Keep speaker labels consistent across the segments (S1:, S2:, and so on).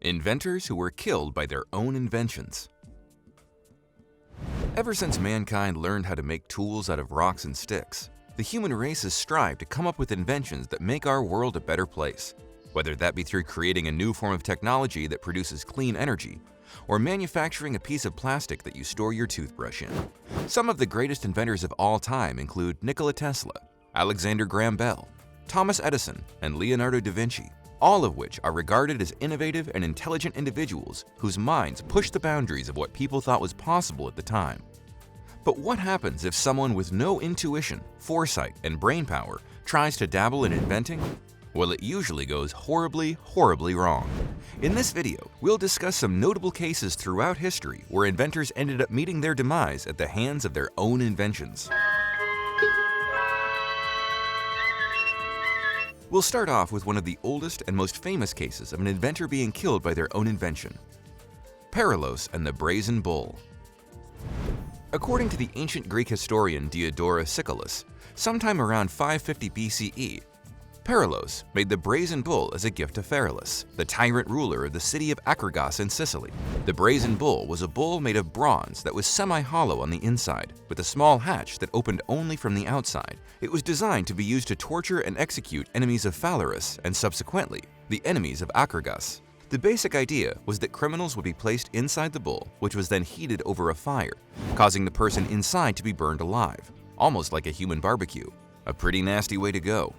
S1: Inventors who were killed by their own inventions. Ever since mankind learned how to make tools out of rocks and sticks, the human race has strived to come up with inventions that make our world a better place, whether that be through creating a new form of technology that produces clean energy, or manufacturing a piece of plastic that you store your toothbrush in. Some of the greatest inventors of all time include Nikola Tesla, Alexander Graham Bell, Thomas Edison, and Leonardo da Vinci, all of which are regarded as innovative and intelligent individuals whose minds pushed the boundaries of what people thought was possible at the time. But what happens if someone with no intuition, foresight, and brain power tries to dabble in inventing? Well, it usually goes horribly, horribly wrong. In this video, we'll discuss some notable cases throughout history where inventors ended up meeting their demise at the hands of their own inventions. We'll start off with one of the oldest and most famous cases of an inventor being killed by their own invention: Perilos and the Brazen Bull. According to the ancient Greek historian Diodorus Siculus, sometime around 550 BCE, Perilos made the brazen bull as a gift to Pherolas, the tyrant ruler of the city of Achragos in Sicily. The brazen bull was a bull made of bronze that was semi-hollow on the inside, with a small hatch that opened only from the outside. It was designed to be used to torture and execute enemies of Phalaris and, subsequently, the enemies of Achragos. The basic idea was that criminals would be placed inside the bull, which was then heated over a fire, causing the person inside to be burned alive, almost like a human barbecue. A pretty nasty way to go.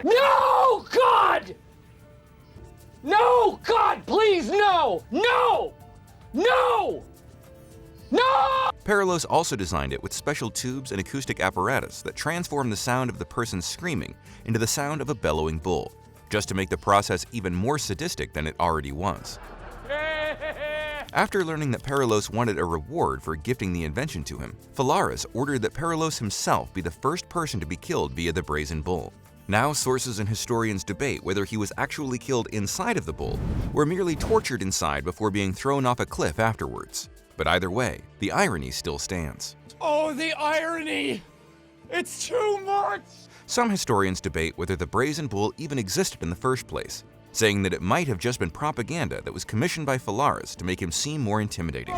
S2: No, God! No, God, please, no! No! No! No!
S1: Perilos also designed it with special tubes and acoustic apparatus that transformed the sound of the person screaming into the sound of a bellowing bull, just to make the process even more sadistic than it already was. After learning that Perilos wanted a reward for gifting the invention to him, Phalaris ordered that Perilos himself be the first person to be killed via the brazen bull. Now, sources and historians debate whether he was actually killed inside of the bull or merely tortured inside before being thrown off a cliff afterwards. But either way, the irony still stands.
S2: Oh, the irony! It's too much!
S1: Some historians debate whether the brazen bull even existed in the first place, saying that it might have just been propaganda that was commissioned by Phalaris to make him seem more intimidating.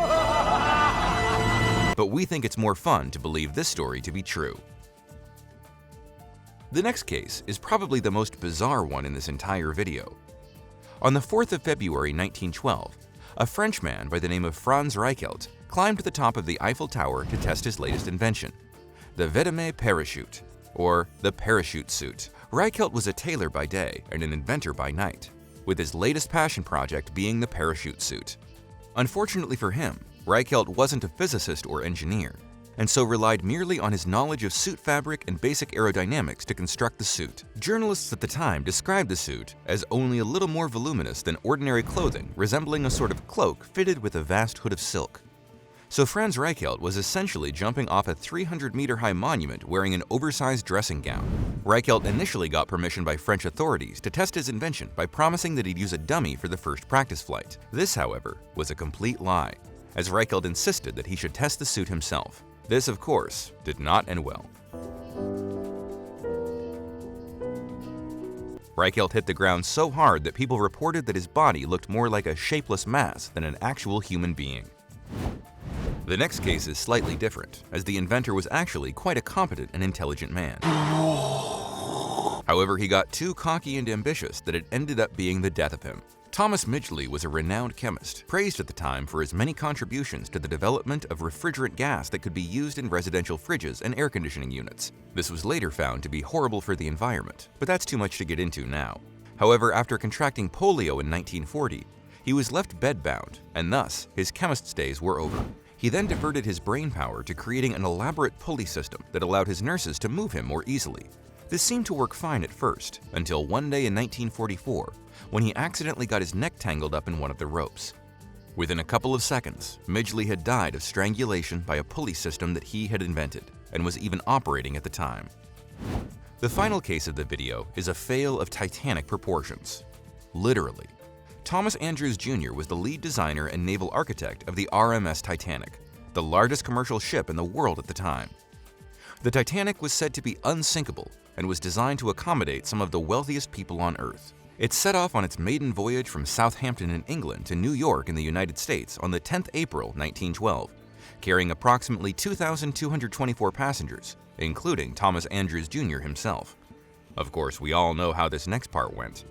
S1: But we think it's more fun to believe this story to be true. The next case is probably the most bizarre one in this entire video. On the 4th of February 1912, a Frenchman by the name of Franz Reichelt climbed to the top of the Eiffel Tower to test his latest invention, the Vedeme parachute, or the parachute suit. Reichelt was a tailor by day and an inventor by night, with his latest passion project being the parachute suit. Unfortunately for him, Reichelt wasn't a physicist or engineer, and so relied merely on his knowledge of suit fabric and basic aerodynamics to construct the suit. Journalists at the time described the suit as only a little more voluminous than ordinary clothing, resembling a sort of cloak fitted with a vast hood of silk. So Franz Reichelt was essentially jumping off a 300-meter-high monument wearing an oversized dressing gown. Reichelt initially got permission by French authorities to test his invention by promising that he'd use a dummy for the first practice flight. This, however, was a complete lie, as Reichelt insisted that he should test the suit himself. This, of course, did not end well. Reichelt hit the ground so hard that people reported that his body looked more like a shapeless mass than an actual human being. The next case is slightly different, as the inventor was actually quite a competent and intelligent man. However, he got too cocky and ambitious that it ended up being the death of him. Thomas Midgley was a renowned chemist, praised at the time for his many contributions to the development of refrigerant gas that could be used in residential fridges and air conditioning units. This was later found to be horrible for the environment, but that's too much to get into now. However, after contracting polio in 1940, he was left bedbound, and thus his chemist's days were over. He then diverted his brain power to creating an elaborate pulley system that allowed his nurses to move him more easily. This seemed to work fine at first, until one day in 1944, when he accidentally got his neck tangled up in one of the ropes. Within a couple of seconds, Midgley had died of strangulation by a pulley system that he had invented, and was even operating at the time. The final case of the video is a fail of titanic proportions. Literally. Thomas Andrews Jr. was the lead designer and naval architect of the RMS Titanic, the largest commercial ship in the world at the time. The Titanic was said to be unsinkable and was designed to accommodate some of the wealthiest people on Earth. It set off on its maiden voyage from Southampton in England to New York in the United States on the 10th April 1912, carrying approximately 2,224 passengers, including Thomas Andrews Jr. himself. Of course, we all know how this next part went.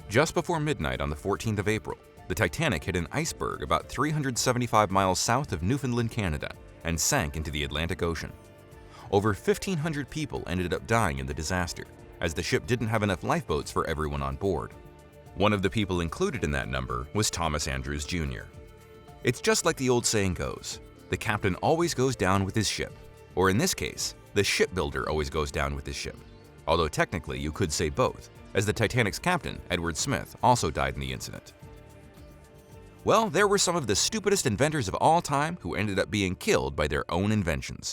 S1: Just before midnight on the 14th of April, the Titanic hit an iceberg about 375 miles south of Newfoundland, Canada, and sank into the Atlantic Ocean. Over 1,500 people ended up dying in the disaster, as the ship didn't have enough lifeboats for everyone on board. One of the people included in that number was Thomas Andrews Jr. It's just like the old saying goes, the captain always goes down with his ship, or in this case, the shipbuilder always goes down with his ship. Although technically you could say both, as the Titanic's captain, Edward Smith, also died in the incident. Well, there were some of the stupidest inventors of all time who ended up being killed by their own inventions.